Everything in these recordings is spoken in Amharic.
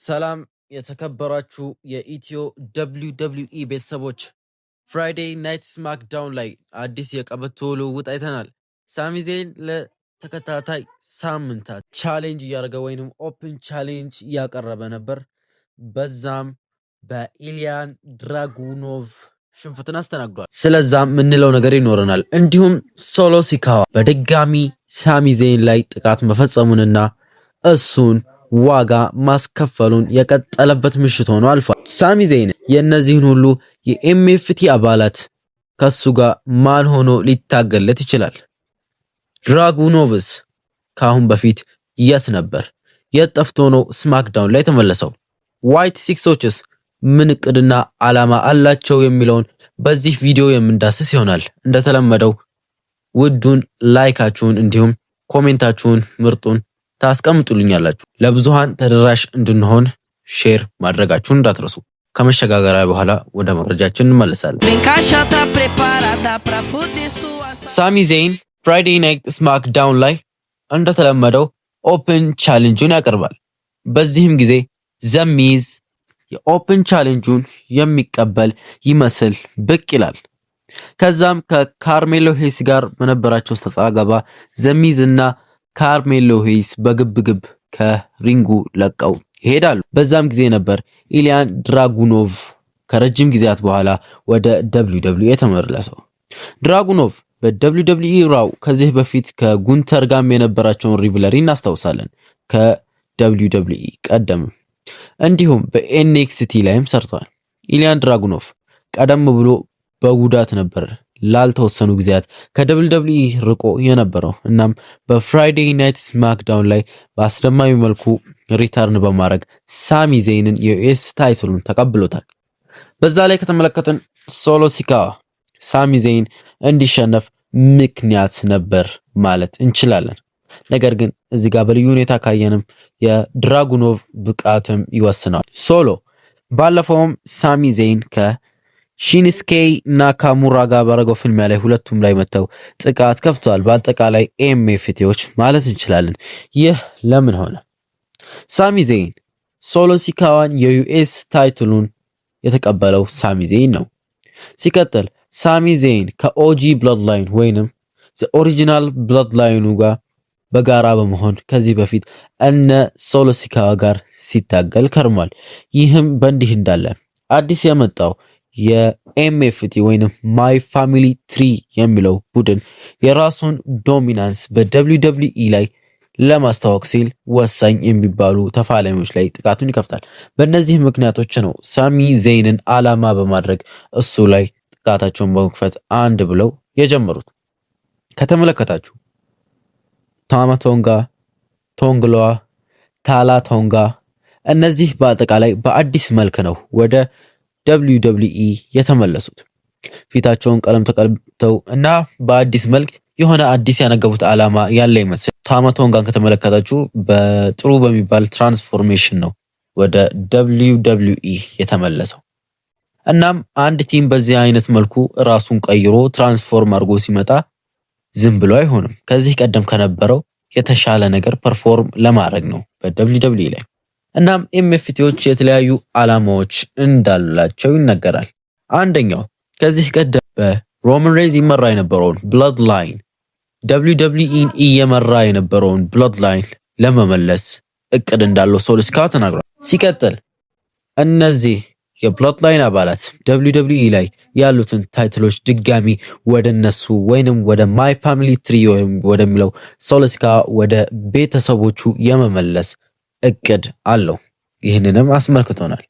ሰላም የተከበራችሁ የኢትዮ WWE ቤተሰቦች ፍራይዴይ ናይት ስማክዳውን ላይ አዲስ የቀበቶ ልውውጥ አይተናል። ሳሚ ዜን ለተከታታይ ሳምንታት ቻሌንጅ እያደረገ ወይንም ኦፕን ቻሌንጅ እያቀረበ ነበር። በዛም በኢሊያን ድራጉኖቭ ሽንፈትን አስተናግዷል። ስለዛም ምንለው ነገር ይኖረናል። እንዲሁም ሶሎ ሲካዋ በድጋሚ ሳሚ ዜን ላይ ጥቃት መፈጸሙንና እሱን ዋጋ ማስከፈሉን የቀጠለበት ምሽት ሆኖ አልፏል። ሳሚ ዜን የእነዚህን ሁሉ የኤምኤፍቲ አባላት ከሱ ጋር ማን ሆኖ ሊታገለት ይችላል? ድራጉኖቭስ ካሁን በፊት የት ነበር? የት ጠፍቶ ነው ስማክዳውን ላይ ተመለሰው? ዋይት ሲክሶችስ ምን እቅድና ዓላማ አላቸው የሚለውን በዚህ ቪዲዮ የምንዳስስ ይሆናል። እንደተለመደው ውዱን ላይካችሁን እንዲሁም ኮሜንታችሁን ምርጡን ታስቀምጡልኛላችሁ። ለብዙሃን ተደራሽ እንድንሆን ሼር ማድረጋችሁን እንዳትረሱ። ከመሸጋገሪያ በኋላ ወደ መረጃችን እንመለሳለን። ሳሚ ዜን ፍራይዴይ ናይት ስማክዳውን ላይ እንደተለመደው ኦፕን ቻሌንጁን ያቀርባል። በዚህም ጊዜ ዘሚዝ የኦፕን ቻሌንጁን የሚቀበል ይመስል ብቅ ይላል። ከዛም ከካርሜሎ ሄይስ ጋር በነበራቸው ተጻጋባ ዘሚዝ እና ካርሜሎ ሄይስ በግብግብ ከሪንጉ ለቀው ይሄዳሉ። በዛም ጊዜ ነበር ኢሊያን ድራጉኖቭ ከረጅም ጊዜያት በኋላ ወደ WWE የተመለሰው። ድራጉኖቭ በWWE ራው ከዚህ በፊት ከጉንተር ጋር የነበራቸውን ሪቭለሪ እናስታውሳለን። ከWWE ቀደም እንዲሁም በኤንኤክስቲ ላይም ሰርቷል። ኢሊያን ድራጉኖቭ ቀደም ብሎ በጉዳት ነበር ላልተወሰኑ ጊዜያት ከWWE ርቆ የነበረው። እናም በፍራይዴይ ናይት ስማክዳውን ላይ በአስደማሚ መልኩ ሪተርን በማድረግ ሳሚ ዜንን የዩኤስ ታይትሉን ተቀብሎታል። በዛ ላይ ከተመለከትን ሶሎ ሲካዋ ሳሚ ዜን እንዲሸነፍ ምክንያት ነበር ማለት እንችላለን። ነገር ግን እዚህ ጋር በልዩ ሁኔታ ካየንም የድራጉኖቭ ብቃትም ይወስናል። ሶሎ ባለፈውም ሳሚ ዜን ሺንስኬይ ናካሙራ ጋር ባረገው ፍልሚያ ላይ ሁለቱም ላይ መተው ጥቃት ከፍተዋል። በአጠቃላይ ኤምኤፍቲዎች ማለት እንችላለን። ይህ ለምን ሆነ? ሳሚ ዜን ሶሎ ሲካዋን የዩኤስ ታይትሉን የተቀበለው ሳሚ ዜን ነው። ሲቀጥል ሳሚ ዜን ከኦጂ ብለድላይን ወይንም ኦሪጂናል ብለድላይኑ ጋር በጋራ በመሆን ከዚህ በፊት እነ ሶሎ ሲካዋ ጋር ሲታገል ከርሟል። ይህም በእንዲህ እንዳለ አዲስ የመጣው የኤምኤፍቲ ወይንም ማይ ፋሚሊ ትሪ የሚለው ቡድን የራሱን ዶሚናንስ በWWE ላይ ለማስተዋወቅ ሲል ወሳኝ የሚባሉ ተፋላሚዎች ላይ ጥቃቱን ይከፍታል። በእነዚህ ምክንያቶች ነው ሳሚ ዜንን ዓላማ በማድረግ እሱ ላይ ጥቃታቸውን በመክፈት አንድ ብለው የጀመሩት። ከተመለከታችሁ ታማ ቶንጋ፣ ቶንግሏ፣ ታላ ቶንጋ እነዚህ በአጠቃላይ በአዲስ መልክ ነው ወደ WWE የተመለሱት። ፊታቸውን ቀለም ተቀብተው እና በአዲስ መልክ የሆነ አዲስ ያነገቡት ዓላማ ያለ ይመስል። ታማ ቶንጋን ከተመለከታችሁ በጥሩ በሚባል ትራንስፎርሜሽን ነው ወደ WWE የተመለሰው። እናም አንድ ቲም በዚህ አይነት መልኩ ራሱን ቀይሮ ትራንስፎርም አድርጎ ሲመጣ ዝም ብሎ አይሆንም። ከዚህ ቀደም ከነበረው የተሻለ ነገር ፐርፎርም ለማድረግ ነው በWWE ላይ። እናም ኤምኤፍቲዎች የተለያዩ ዓላማዎች እንዳላቸው ይነገራል። አንደኛው ከዚህ ቀደም በሮማን ሬይንስ ይመራ የነበረውን ብለድ ላይን WWEን እየመራ የነበረውን ብለድ ላይን ለመመለስ እቅድ እንዳለው ሶሎ ሲካዋ ተናግሯል። ሲቀጥል እነዚህ የብለድ ላይን አባላት WWE ላይ ያሉትን ታይትሎች ድጋሚ ወደ እነሱ ወይንም ወደ ማይ ፋሚሊ ትሪ ወደሚለው ሶሎ ሲካዋ ወደ ቤተሰቦቹ የመመለስ እቅድ አለው። ይህንንም አስመልክቶናል።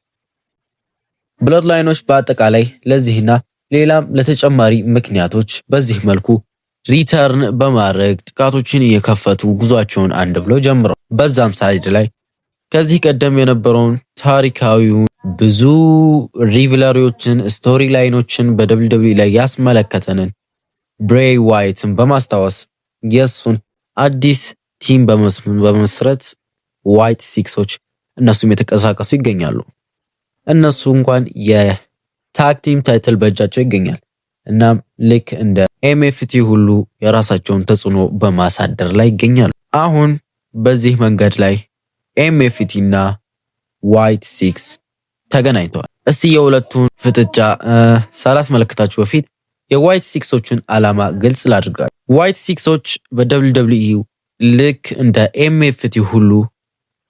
ብለድ ላይኖች በአጠቃላይ ለዚህና ሌላም ለተጨማሪ ምክንያቶች በዚህ መልኩ ሪተርን በማድረግ ጥቃቶችን እየከፈቱ ጉዟቸውን አንድ ብለው ጀምረው በዛም ሳይድ ላይ ከዚህ ቀደም የነበረውን ታሪካዊውን ብዙ ሪቪለሪዎችን ስቶሪ ላይኖችን በWWE ላይ ያስመለከተንን ብሬይ ዋይትን በማስታወስ የሱን አዲስ ቲም በመስረት ዋይት ሲክሶች እነሱም የተቀሳቀሱ ይገኛሉ። እነሱ እንኳን የታግ ቲም ታይትል በእጃቸው ይገኛል። እናም ልክ እንደ ኤምኤፍቲ ሁሉ የራሳቸውን ተጽዕኖ በማሳደር ላይ ይገኛሉ። አሁን በዚህ መንገድ ላይ ኤምኤፍቲ እና ዋይት ሲክስ ተገናኝተዋል። እስቲ የሁለቱን ፍጥጫ ሳላስመለክታችሁ በፊት የዋይት ሲክሶችን ዓላማ ግልጽ ላድርጋችሁ። ዋይት ሲክሶች በWWE ልክ እንደ ኤምኤፍቲ ሁሉ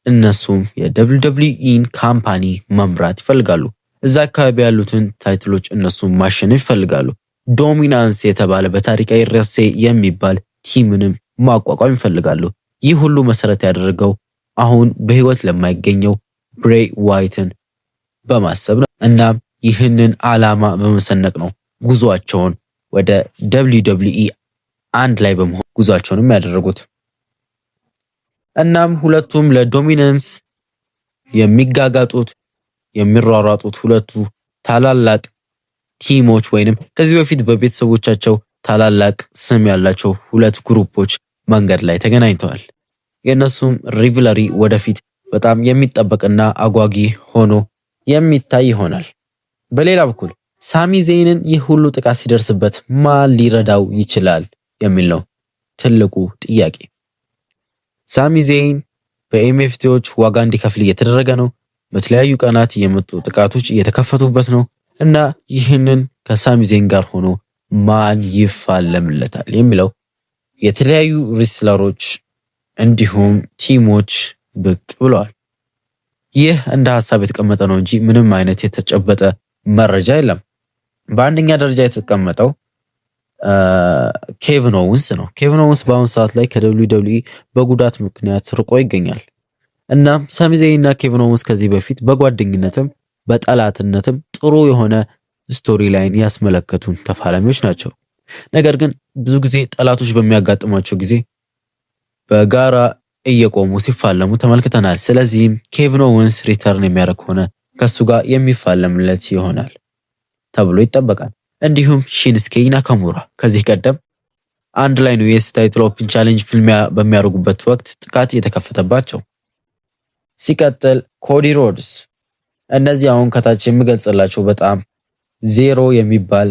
እነሱም የWWEን ካምፓኒ መምራት ይፈልጋሉ። እዛ አካባቢ ያሉትን ታይትሎች እነሱም ማሸነፍ ይፈልጋሉ። ዶሚናንስ የተባለ በታሪካዊ ረሴ የሚባል ቲምንም ማቋቋም ይፈልጋሉ። ይህ ሁሉ መሰረት ያደረገው አሁን በህይወት ለማይገኘው ብሬይ ዋይትን በማሰብ ነው። እናም ይህንን ዓላማ በመሰነቅ ነው ጉዟቸውን ወደ WWE አንድ ላይ በመሆን ጉዟቸውንም ያደረጉት። እናም ሁለቱም ለዶሚናንስ የሚጋጋጡት የሚሯሯጡት ሁለቱ ታላላቅ ቲሞች ወይንም ከዚህ በፊት በቤተሰቦቻቸው ታላላቅ ስም ያላቸው ሁለት ግሩፖች መንገድ ላይ ተገናኝተዋል። የነሱም ሪቨለሪ ወደፊት በጣም የሚጠበቅና አጓጊ ሆኖ የሚታይ ይሆናል። በሌላ በኩል ሳሚ ዜይንን ይህ ሁሉ ጥቃት ሲደርስበት ማን ሊረዳው ይችላል የሚል ነው ትልቁ ጥያቄ። ሳሚ ዜይን በኤምኤፍቲዎች ዋጋ እንዲከፍል እየተደረገ ነው። በተለያዩ ቀናት የመጡ ጥቃቶች እየተከፈቱበት ነው እና ይህንን ከሳሚ ዜይን ጋር ሆኖ ማን ይፋለምለታል የሚለው የተለያዩ ሪስለሮች እንዲሁም ቲሞች ብቅ ብለዋል። ይህ እንደ ሐሳብ የተቀመጠ ነው እንጂ ምንም አይነት የተጨበጠ መረጃ የለም። በአንደኛ ደረጃ የተቀመጠው ኬቪን ኦውንስ ነው። ኬቪን ኦውንስ በአሁኑ ሰዓት ላይ ከWWE በጉዳት ምክንያት ርቆ ይገኛል። እናም ሳሚ ዜይን እና ኬቪን ኦውንስ ከዚህ በፊት በጓደኝነትም በጠላትነትም ጥሩ የሆነ ስቶሪ ላይን ያስመለከቱን ተፋላሚዎች ናቸው። ነገር ግን ብዙ ጊዜ ጠላቶች በሚያጋጥማቸው ጊዜ በጋራ እየቆሙ ሲፋለሙ ተመልክተናል። ስለዚህም ኬቪን ኦውንስ ሪተርን የሚያደርግ ሆነ ከሱ ጋር የሚፋለምለት ይሆናል ተብሎ ይጠበቃል። እንዲሁም ሺንስኬ ናካሙራ ከዚህ ቀደም አንድ ላይ ነው የስ ታይትል ኦፕን ቻሌንጅ ፍልሚያ በሚያደርጉበት ወቅት ጥቃት የተከፈተባቸው። ሲቀጥል ኮዲ ሮድስ። እነዚህ አሁን ከታች የሚገልጽላቸው በጣም ዜሮ የሚባል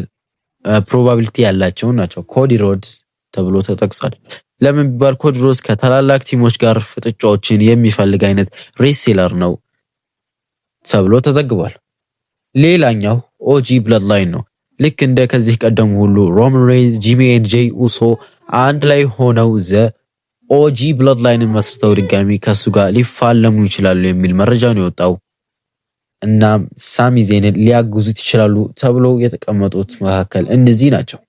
ፕሮባቢሊቲ ያላቸው ናቸው። ኮዲ ሮድስ ተብሎ ተጠቅሷል። ለምን ቢባል ኮዲ ሮድስ ከታላላቅ ቲሞች ጋር ፍጥጫዎችን የሚፈልግ አይነት ሬስለር ነው ተብሎ ተዘግቧል። ሌላኛው ኦጂ ብለድ ላይን ነው። ልክ እንደ ከዚህ ቀደም ሁሉ ሮማን ሬንዝ፣ ጂሚ ኤንድ ጄይ ኡሶ አንድ ላይ ሆነው ኦጂ ብለድ ላይንን መስርተው ድጋሚ ከሱ ጋር ሊፋለሙ ይችላሉ የሚል መረጃ ነው የወጣው። እናም ሳሚ ዜይንን ሊያግዙት ይችላሉ ተብሎ የተቀመጡት መካከል እነዚህ ናቸው።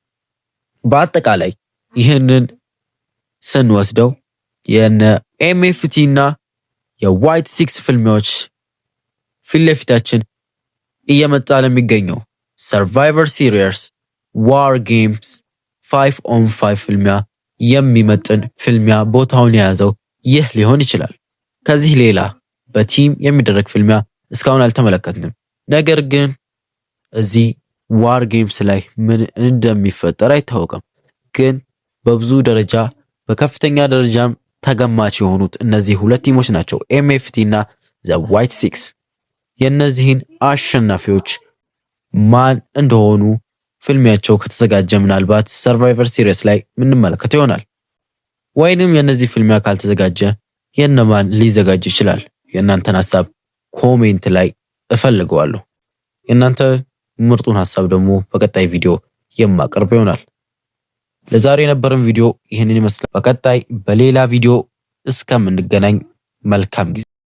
በአጠቃላይ ይህንን ስንወስደው የነ ኤምኤፍቲ እና የዋይት ሲክስ ፍልሚያዎች ፊት ለፊታችን እየመጣ ለሚገኘው ሰርቫይቨር ሲሪየስ ዋር ጌምስ 5-on-5 ፍልሚያ የሚመጥን ፍልሚያ ቦታውን የያዘው ይህ ሊሆን ይችላል። ከዚህ ሌላ በቲም የሚደረግ ፍልሚያ እስካሁን አልተመለከትንም። ነገር ግን እዚህ ዋር ጌምስ ላይ ምን እንደሚፈጠር አይታወቅም። ግን በብዙ ደረጃ በከፍተኛ ደረጃም ተገማች የሆኑት እነዚህ ሁለት ቲሞች ናቸው፣ ኤምኤፍቲ እና ዘ ዋይት ሲክስ። የእነዚህን አሸናፊዎች ማን እንደሆኑ ፍልሚያቸው ከተዘጋጀ ምናልባት ሰርቫይቨር ሲሪየስ ላይ ምንመለከተው ይሆናል። ወይንም የነዚህ ፍልሚያ ካልተዘጋጀ የነማን ሊዘጋጅ ይችላል? የእናንተን ሐሳብ ኮሜንት ላይ እፈልገዋለሁ። የእናንተ ምርጡን ሐሳብ ደግሞ በቀጣይ ቪዲዮ የማቀርብ ይሆናል። ለዛሬ የነበረን ቪዲዮ ይህንን ይመስላል። በቀጣይ በሌላ ቪዲዮ እስከምንገናኝ መልካም ጊዜ